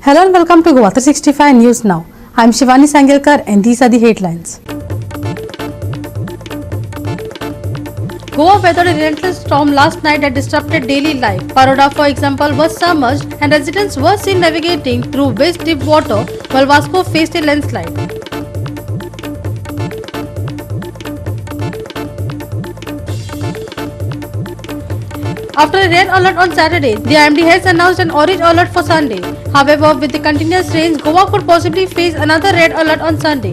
Hello and welcome to Goa365 News Now. I am Shivani Sangelkar and these are the headlines. Goa weathered a relentless storm last night that disrupted daily life. Baroda, for example, was submerged and residents were seen navigating through waist-deep water while Vasco faced a landslide. After a red alert on Saturday, the IMD has announced an orange alert for Sunday. However, with the continuous rains, Goa could possibly face another red alert on Sunday.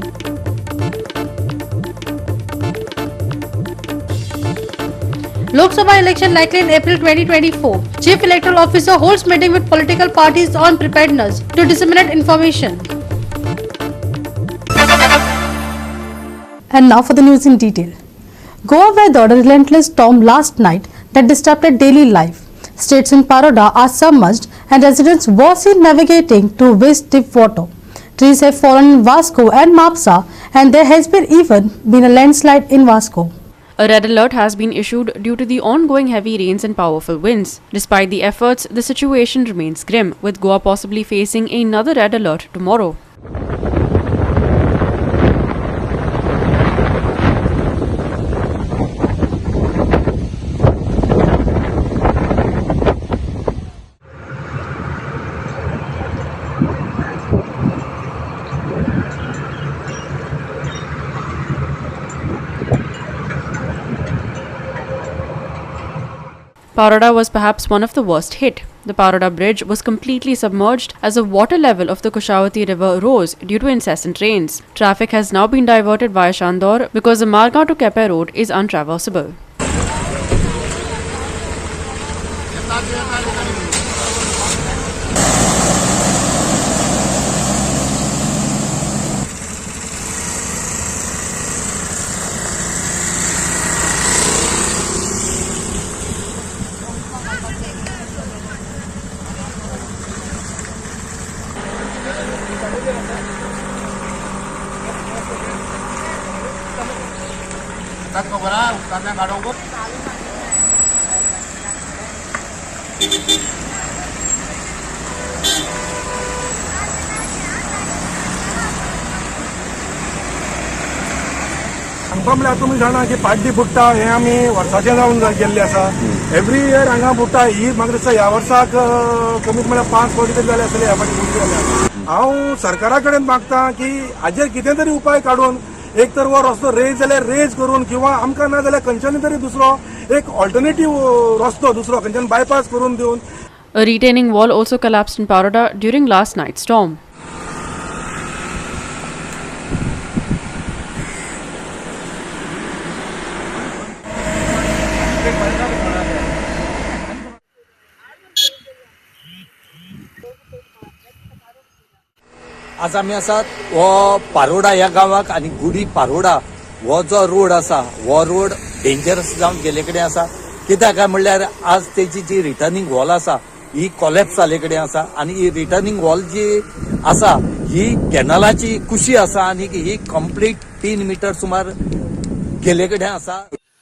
Lok Sabha election likely in April 2024. Chief Electoral Officer holds meeting with political parties on preparedness to disseminate information. And now for the news in detail. Goa weathered a relentless storm last night that disrupted daily life. Streets in Baroda are submerged and residents were seen navigating through waist-deep water. Trees have fallen in Vasco and Mapsa and there has even been a landslide in Vasco. A red alert has been issued due to the ongoing heavy rains and powerful winds. Despite the efforts, the situation remains grim, with Goa possibly facing another red alert tomorrow. Baroda was perhaps one of the worst hit. The Baroda bridge was completely submerged as the water level of the Kushavati river rose due to incessant rains. Traffic has now been diverted via Shandor because the Margao to Kepe road is untraversable. सांगपा तुम्ही जाणा की पाड्डी बुट्टा हे आम्ही वर्साचे जाऊन गेल्ले आसा. Every year हांगा बुट्टा ही म्हाका दिसता ह्या वर्साक कमीत म्हळ्यार 5 फावटी तरी जाले आसतले ह्या फाटी बुट्टी जाले आसा. हांव सरकारा कडेन मागता की हाजेर कितें तरी उपाय काडून एक तर वो रस्तो रेज जाल्यार रेज करून किंवा आमकां ना जाल्यार खंयच्यानी तरी दुसरो एक ऑल्टरनेटिव्ह रस्तो दुसरो खंयच्यान बायपास करून दिवन. A retaining wall also collapsed in Baroda during last night's storm. आज आमी आसात हो पारोडा ह्या गांवाक आनी गुडी पारोडा हो जो रोड आसा हो रोड डेंजरस जावन गेले कडेन आसा. कित्याक काय म्हणल्यार आज तेची जी रिटर्निंग वॉल आसा ही कॉलेप्स जाले कडेन आसा आनी ही रिटर्निंग वॉल जी आसा ही कॅनलाची कुशी आसा आनी ही कंप्लीट 3 मीटर सुमार गेले कडेन आसा.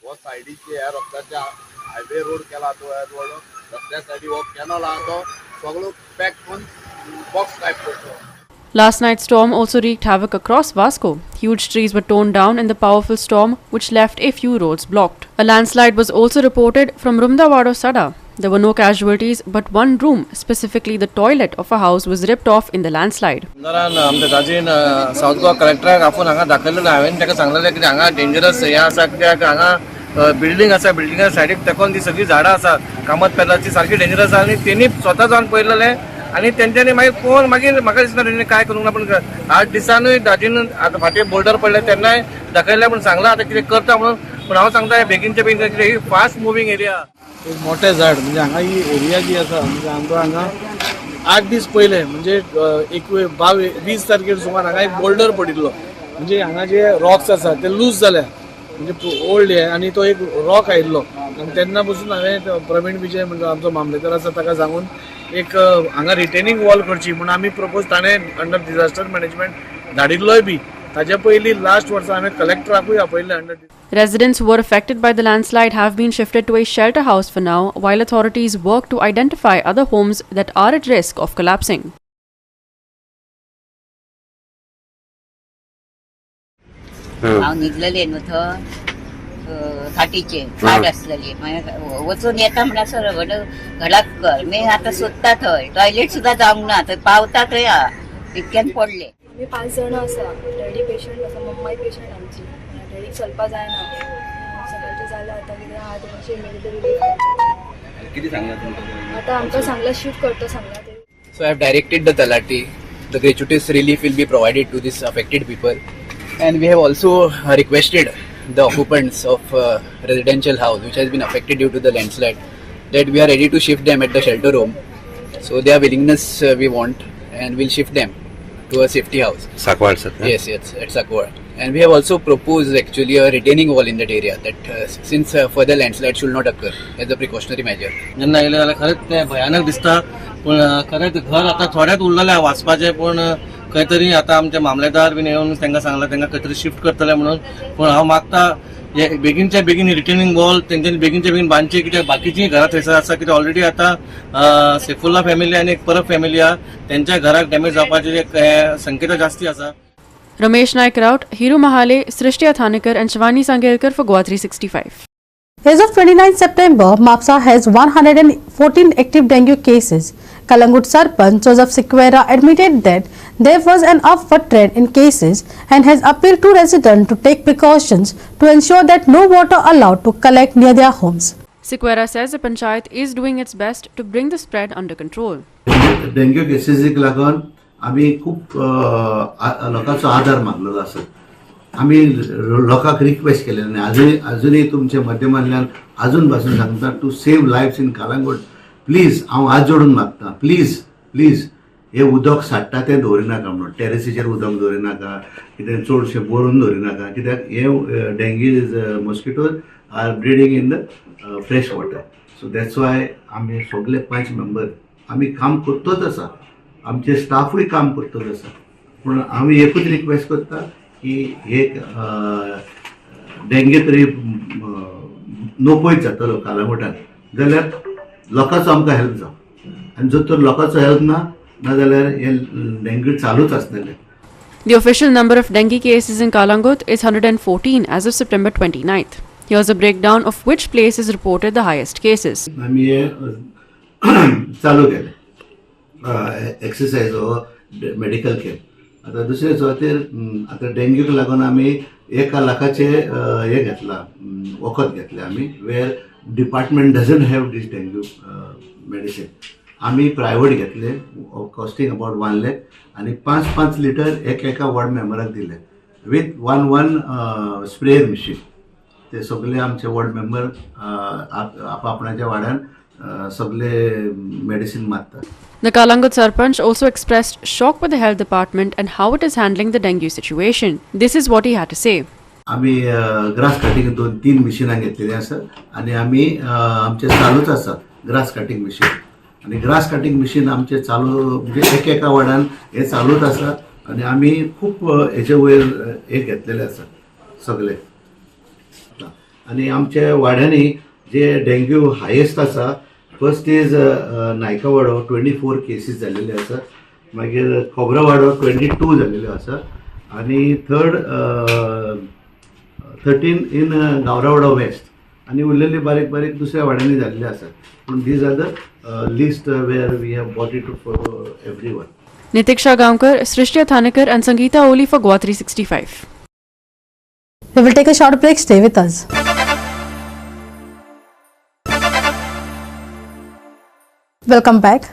हो सायडीचे ह्या रस्त्याच्या हायवे रोड केला तो रस्त्या सायडी हो कॅनल आहा तो सगळो पॅक करून बॉक्स टायप करतो. Last night's storm also wreaked havoc across Vasco. Huge trees were torn down in the powerful storm, which left a few roads blocked. A landslide was also reported from Rumdawado Sada. There were no casualties, but one room, specifically the toilet of a house, was ripped off in the landslide. आमच्या ताजीन south Goa कलेक्टराक आपूण हांगा दाखयलेलो. हांवें ताका सांगलेलें की हांगा dangerous हें आसा कित्याक हांगा बिल्डींग आसा. बिल्डिंगा सायडीक तेकोन ती सगळी झाडां आसा कामत पेलाची सारकी डेंजरस आसा आनी तेणी स्वता जावन पळयलेलें आणि त्यांच्यानी मागीर म्हाका दिसना तेणी काय करूंक ना. पण 8 दिसांनी दाजीन आतां फाटीं बोर्डर पडले तेन्नाय दाखयलें पण सांगला आतां कितें करता म्हणून. पण हांव सांगता बेगीनच्या बेगीन कितें ही फास्ट मुवींग एरिया. एक मोठे झाड म्हणजे हांगा ही एरिया जी आसा म्हणजे आमकां हांगा 8 दीस पयले म्हणजे 20 तारखेर सुमार हांगा एक बोल्डर पडिल्लो. म्हणजे हांगा जे रॉक्स आसा ते लूज जाल्या म्हणजे ओल्ड हे आनी तो एक रॉक आयिल्लो आनी तेन्ना पासून हांवें प्रवीण विजय म्हणजे आमचो मामलेदार आसा ताका सांगून एक हांगा रिटेनिंग वॉल करची म्हणून आमी प्रपोज ताणें अंडर डिझास्टर मॅनेजमेंट धाडिल्लोय बी. ताजे पयलीं लास्ट वर्सा हांवें कलेक्टराकूय आपयल्लें under. Residents who were affected by the landslide have been shifted to a shelter house for now, while authorities work to identify other homes that are at risk of collapsing. हांव न्हिदलेले न्हू थंय फाटीचे झाड आसलेली मागीर वचून येता म्हणल्यार घडाक कर मी आतां सोदता थंय टॉयलेट सुद्दां जावंक ना थंय पावता थंय इतक्यान पडले. आमी 5 जाण आसा. डॅडी पेशंट आसा, मम्माय पेशंट आमची. डॅडीक चलपा जायना. सगळ्यांचे जालें आतां कितें आहा तें मातशें इमिडिएटली किती सांगला तुमकां? आतां आमकां सांगला शिफ्ट करता सांगला ते. So I have directed the Talati. The gratuitous relief will be provided to these affected people, and we have also requested the occupants of residential house which has been affected due to the landslide that we are ready to shift them at the shelter home. So their willingness we want, and we'll shift them to a safety house. Sakwad sir. Yes, at Sakwad. And we have also proposed actually a retaining wall in that area that since further landslide should not occur as a precautionary measure. जेन्ना येयले जाल्यार खरेंच तें भयानक दिसता पूण खरेंच घर आतां थोड्याच उरलेले वाचपाचें पूण खंय तरी आतां आमचे मामलेदार बीन येवन तांकां सांगलां तांकां खंय तरी शिफ्ट करतले म्हणून पूण हांव मागता हे बेगीनच्या बेगीन रिटेनिंग वॉल तेंच्यांनी बेगीनच्या बेगीन बांदची कित्याक बाकीचीं घरां थंयसर आसा कित्याक ऑलरेडी आतां सेफुल्ला फॅमिली आनी एक परब फॅमिली आहा तेंच्या घराक डॅमेज जावपाची एक संकेतां जास्ती आसा. Ramesh Naik Raut, Hiru Mahale, Srishti Athanikar and Shivani Sangelkar for Goa365. As of 29 September, Mapsa has 114 active dengue cases. Kalangut Sarpanch Joseph Sequeira admitted that there was an upward trend in cases and has appealed to residents to take precautions to ensure that no water allowed to collect near their homes. Sequeira says the Panchayat is doing its best to bring the spread under control. Dengue केसेसक लागून आमी खूब लोकांचो आदार मागलेलो आसा. आमी लोकांक request केले आनी अजुनूय तुमच्या माध्यमांतल्यान अजून पासून सांगता to save lives in Calangute. Please हांव हात जोडून मागता प्लीज हे उदक साठटा तें दवरिनाका म्हणून टेरेसीचेर उदक दवरिनाका कितें चडशें भरून दवरिनाका कित्याक हे dengue mosquitoes are breeding in the fresh water. So that's why आमी सगळे 5 मेंबर आमी काम करतोच आसा. आमचे स्टाफूय काम करतोच आसा. पूण आमी एकूच रिक्वेस्ट करता की एक डेंग्यू तरी नोपयत जातलो कालांगुटान जाल्यार लोकांचो आमकां हेल्प जावं आनी जर तर लोकांचो हेल्प ना जाल्यार हे डेंग्यू चालूच आसतलें. The official number of dengue cases in Kalangut is 114 as of September 29th. Here's a breakdown of which place has reported the highest cases. आमी हे चालू केले एक्सरसाइज हो मेडिकल कॅम्प. आतां दुसरे सुवातेर आतां डेंग्यूक लागून आमी 1 लाखाचे हे घेतला वखद घेतले आमी where department doesn't have these dengue medicine. आमी प्रायवेट घेतले कॉस्टिंग अबाउट 1 लाख आनी 5 लिटर एका वॉर्ड मेंबराक दिले विथ वन स्प्रेयर मशीन. ते सगळे आमचे वॉर्ड मेंबर आपणाच्या वाड्यान सगळे मेडिसीन मारतात. The Kalangut Sarpanch also expressed shock with the health department and how it is handling the dengue situation. This is what he had to say. आमी grass cutting 2-3 मशिनां घेतलेली आसात आनी आमी आमचे चालूच आसा ग्रास कटिंग मशीन आनी ग्रास कटिंग मशीन आमचे चालू म्हणजे एका वाड्यान हे चालूच आसा आनी आमी खूब हेचे वयर हे घेतलेले आसा सगळे. आनी आमच्या वाड्यांनी जे डेंग्यू हायेस्ट आसा फर्स्ट इज नायकावाडो 24 केसीस जाल्लेले आसा. मागीर खोबरावाडो 22 जाल्लेले आसा आनी थर्ड 13 इन गावरावाडो वेस्ट आनी उरलेली बारीक दुसऱ्या वाड्यांनी जाल्ले आसात. पूण these are the list where we have bought it for everyone. Nitiksha Gaonkar, Srishti Athanikar and Sangeeta Oli for Goa365. We will take a short break. Stay with us. Welcome back.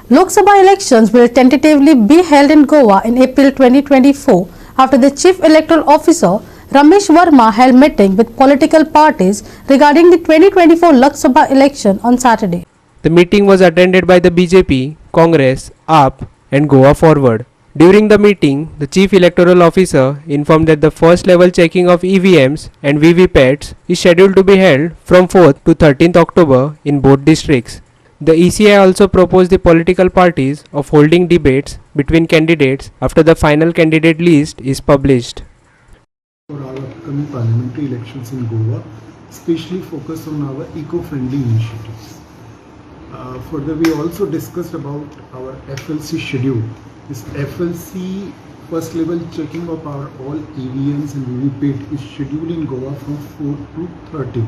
Lok Sabha elections will tentatively be held in Goa in April 2024 after the Chief Electoral Officer Ramesh Verma held meeting with political parties regarding the 2024 Lok Sabha election on Saturday. The meeting was attended by the BJP, Congress, AAP and Goa Forward. During the meeting, the Chief Electoral Officer informed that the first level checking of EVMs and VVPATs is scheduled to be held from 4th to 13th October in both districts. The ECI also proposed the political parties of holding debates between candidates after the final candidate list is published. For our upcoming parliamentary elections in Goa, especially focus on our eco-friendly initiatives. Further, we also discussed about our FLC schedule. This FLC first level checking of our all EVMs and VVPAT is scheduled in Goa from 4 to 30.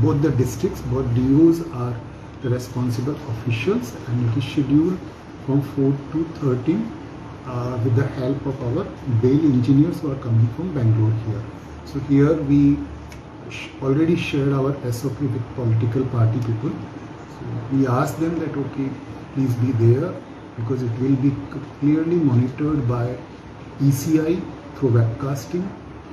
Both the districts, both DOs are the responsible officials, and it is scheduled from 4 to 13 with the help of our bail engineers who are coming from Bangalore here. So here we already shared our SOP with political party people. So we asked them that okay, please be there, because it will be clearly monitored by ECI through webcasting.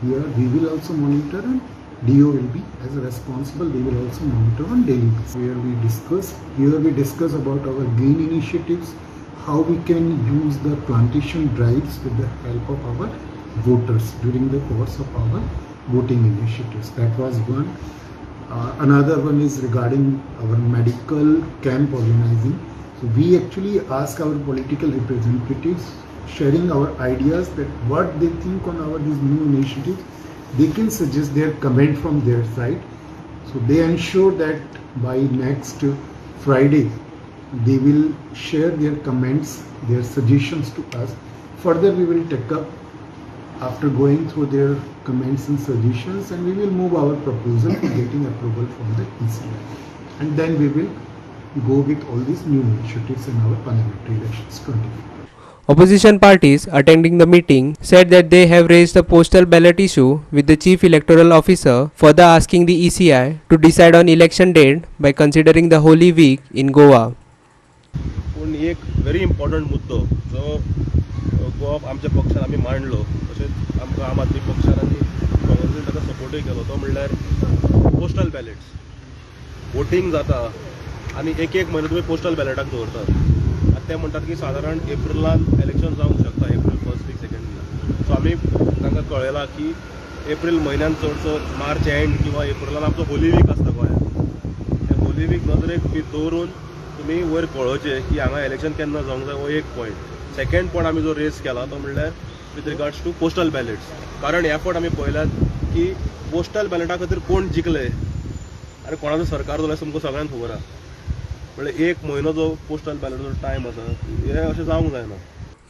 Here we will also monitor, and DO will be as a responsible, they will also monitor on daily basis. Here we discuss about our green initiatives, how we can use the plantation drives with the help of our voters during the course of our voting initiatives. That was one. Another one is regarding our medical camp organizing. So we actually ask our political representatives sharing our ideas that what they think on our these new initiatives. They can suggest their comment from their side. So they ensure that by next Friday they will share their comments, their suggestions to us. Further we will take up after going through their comments and suggestions, and we will move our proposal for getting approval from the ECI. And then we will go with all these new initiatives in our parliamentary elections 24. Opposition parties attending the meeting said that they have raised the postal ballot issue with the Chief Electoral Officer, further asking the ECI to decide on election date by considering the Holy Week in Goa. पूण एक very important मुद्दो जो गोवा आमच्या पक्षान आमी मांडलो, तशेंच आमकां आम आदमी पक्षान आनी काँग्रेसीन ताका सपोर्टूय केलो, तो म्हणल्यार पोस्टल बॅलेट्स. वोटींग जाता आनी एक म्हयनो तुमी पोस्टल बॅलेटाक दवरतात, आनी ते म्हणटात की सादारण एप्रिलान इलेक्शन जावंक शकता, April first week second week. So आमी तांकां कळयलां की एप्रील म्हयन्यान चडसो मार्च एंड किंवा एप्रिलान आमचो होली वीक आसता गोंयांत. ते होली वीक नदरेक बी दवरून तुमी वयर कळोवचें की हांगा इलेक्शन केन्ना जावंक जाय, हो एक पॉयंट. सेकंड पॉयंट आमी जो रेज केला तो म्हणल्यार with regards to postal ballots. कारण ह्या फावट आमी पळयल्यात की पोस्टल बॅलेटा खातीर कोण जिखले आनी कोणाचो सरकार जाल्यार तुमकां सगळ्यांक खबर आहा. म्हणल्यार एक म्हयनो जो पोस्टल बॅलेटाचो टायम आसा हे अशें जावंक जायना.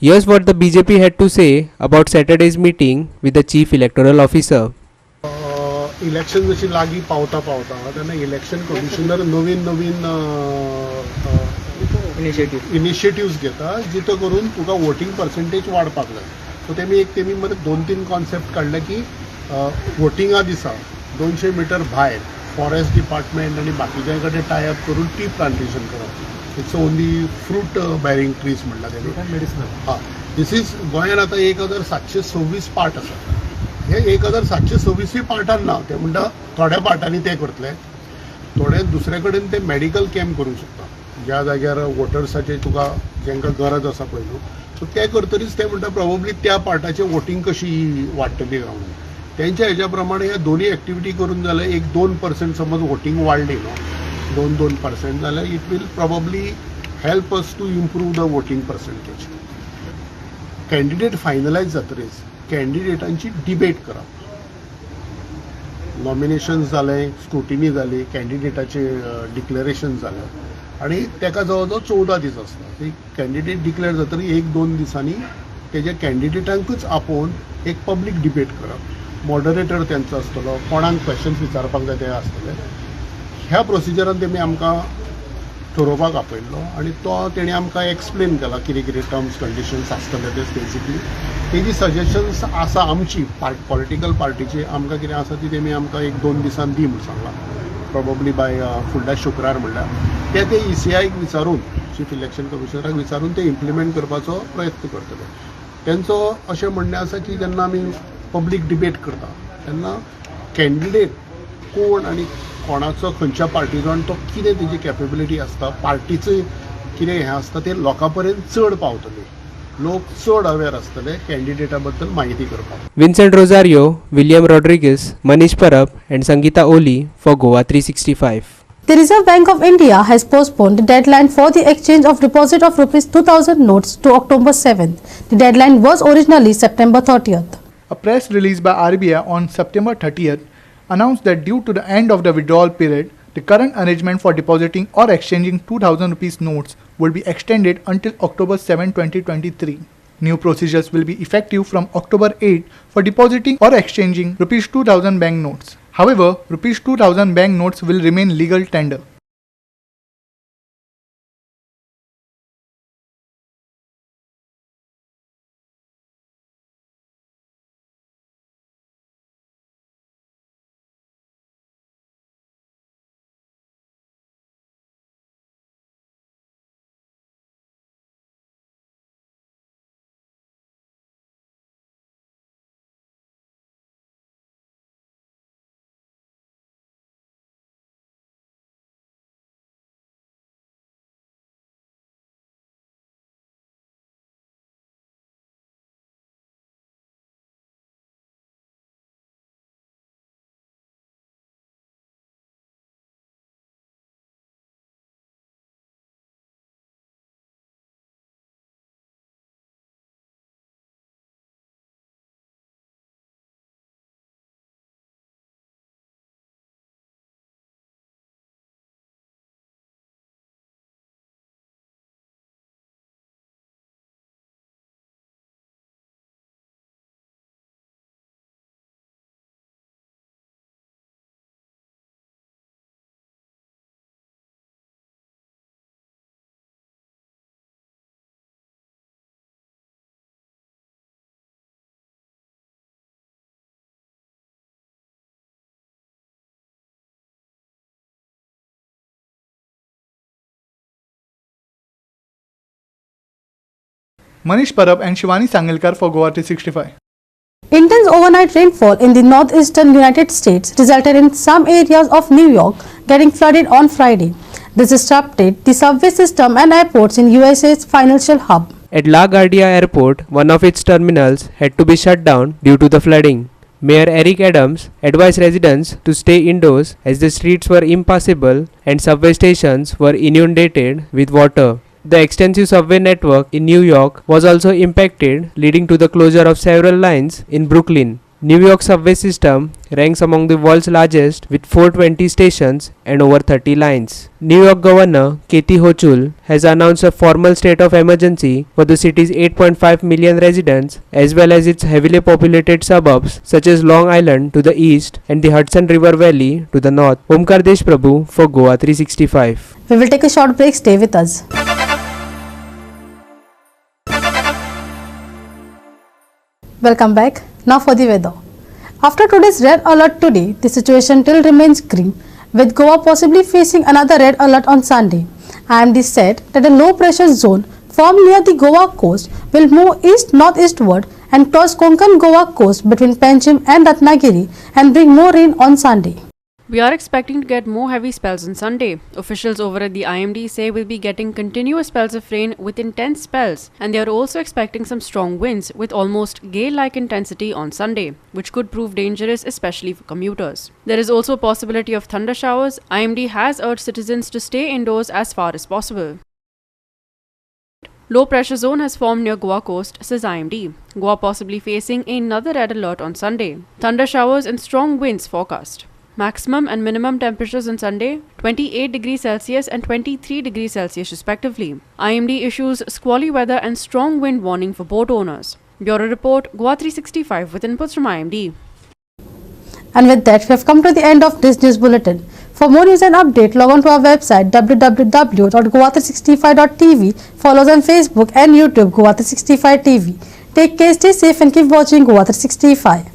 Here's what the BJP had to say about Saturday's meeting with the Chief Electoral Officer. Election जशी लागीं पावता तेन्ना इलेक्शन कमिशनर नवीन इनिशिएटिव्स घेता जितो करून तुका वोटींग पर्सेंटेज वाडपाक जाय. सो तेमी मरे 2-3 कॉन्सेप्ट काडले की वोटिंगा दिसा 200 मीटर भायर फॉरेस्ट डिपार्टमेंट आनी बाकीच्या कडेन टाय अप करून टी प्लांटेशन करप. It's only fruit bearing trees म्हणला तेणी मेडिसिनल. हां, दीस इज गोंयांत आतां 1726 पार्ट आसा. हे 1726 पार्टान ना, ते म्हणटा थोड्या पार्टांनी ते करतले, थोडे दुसरे कडेन ते मेडिकल कॅम्प करूंक शकता ज्या जाग्यार वोटर्साचे तुका जेंकां गरज आसा पळय न्हू. सो ते करतरीच ते म्हणटा प्रोबेबली त्या पार्टाचे वोटींग कशी वाडटली रावन तेंच्या हेच्या प्रमाणे ह्या दोन्ही एक्टिविटी करून जाल्यार 1-2% समज वोटींग वाडली न्हू, 2% जाल्यार it will probably help us to improve the voting percentage. Candidate finalise जातरीच कॅन्डिडेटांची डिबेट करप. नॉमिनेशन्स जाले, स्क्रुटिनी जाली, कॅन्डिडेटाचे डिक्लेरेशन जालें आनी तेका जवळ जवळ 14 दीस आसता. कॅन्डिडेट डिक्लेअर जातरी 1-2 दिसांनी तेज्या कॅन्डिडेटांकूच आपोवन एक पब्लीक डिबेट करप. मॉडरेटर तेंचो आसतलो, कोणाक क्वेश्चन्स विचारपाक जाय ते आसतले. ह्या प्रोसिजरान तेमी आमकां ठरोवपाक आपयल्लो आनी तो तेणी आमकां एक्सप्लेन केला कितें टर्म्स कंडिशन्स आसतले ते स्पेसिफिकली. तेजी सजेशन्स आसा आमची पॉलिटिकल पार्टीची, आमकां कितें आसा ती तेमी आमकां 1-2 दिसान दी म्हणून सांगलां, प्रोबेबली बाय फुडल्या शुक्रार म्हणल्यार ते ECIक विचारून, चीफ इलेक्शन कमिशनराक विचारून ते इम्प्लिमेंट करपाचो प्रयत्न करतले. तेंचो अशें म्हणणें आसा की जेन्ना आमी पब्लीक डिबेट करता तेन्ना कॅन्डिडेट कोण आनी कोणाचो खंयच्या पार्टीचो आनी तो कितें तेजी कॅपेबिलिटी आसता, पार्टीचें कितें हें आसता तें लोकां पर्यंत चड पावतलें, लोक चड अवेर आसतले कॅन्डिडेटा बद्दल म्हायती करपाक. Vincent Rosario, William Rodriguez, Manish Parab and Sangeeta Oli for Goa365. The Reserve Bank of India has postponed the deadline for the exchange of deposit of ₹2,000 notes to October 7th. The deadline was originally September 30th. A press release by RBI on September 30th announced that due to the end of the withdrawal period, the current arrangement for depositing or exchanging ₹2,000 notes will be extended until October 7, 2023. New procedures will be effective from October 8 for depositing or exchanging Rs 2000 bank notes. However, Rs 2000 bank notes will remain legal tender. Manish Parab and Shivani Sangelkar for Goa365. Intense overnight rainfall in the northeastern United States resulted in some areas of New York getting flooded on Friday. This disrupted the subway system and airports in USA's financial hub. At LaGuardia Airport, one of its terminals had to be shut down due to the flooding. Mayor Eric Adams advised residents to stay indoors as the streets were impassable and subway stations were inundated with water. The extensive subway network in New York was also impacted, leading to the closure of several lines in Brooklyn. New York's subway system ranks among the world's largest with 420 stations and over 30 lines. New York Governor Kathy Hochul has announced a formal state of emergency for the city's 8.5 million residents as well as its heavily populated suburbs such as Long Island to the east and the Hudson River Valley to the north. Omkar Deshprabhu for Goa365. We will take a short break. Stay with us. Welcome back. Now for the weather. After today's red alert today, the situation still remains grim, with Goa possibly facing another red alert on Sunday. IMD said that a low pressure zone formed near the Goa coast will move east-northeastward and cross Konkan Goa coast between Panjim and Ratnagiri and bring more rain on Sunday. We are expecting to get more heavy spells on Sunday. Officials over at the IMD say we'll be getting continuous spells of rain with intense spells, and they are also expecting some strong winds with almost gale-like intensity on Sunday, which could prove dangerous especially for commuters. There is also a possibility of thunder showers. IMD has urged citizens to stay indoors as far as possible. Low pressure zone has formed near Goa coast, says IMD. Goa possibly facing another red alert on Sunday. Thunder showers and strong winds forecast. Maximum and minimum temperatures on Sunday, 28 degrees Celsius and 23 degrees Celsius respectively. IMD issues squally weather and strong wind warning for boat owners. Bureau Report, Goa365 with inputs from IMD. And with that, we have come to the end of this news bulletin. For more news and update, log on to our website www.goa365.tv. Follow us on Facebook and YouTube, Goa365 TV. Take care, stay safe and keep watching Goa365.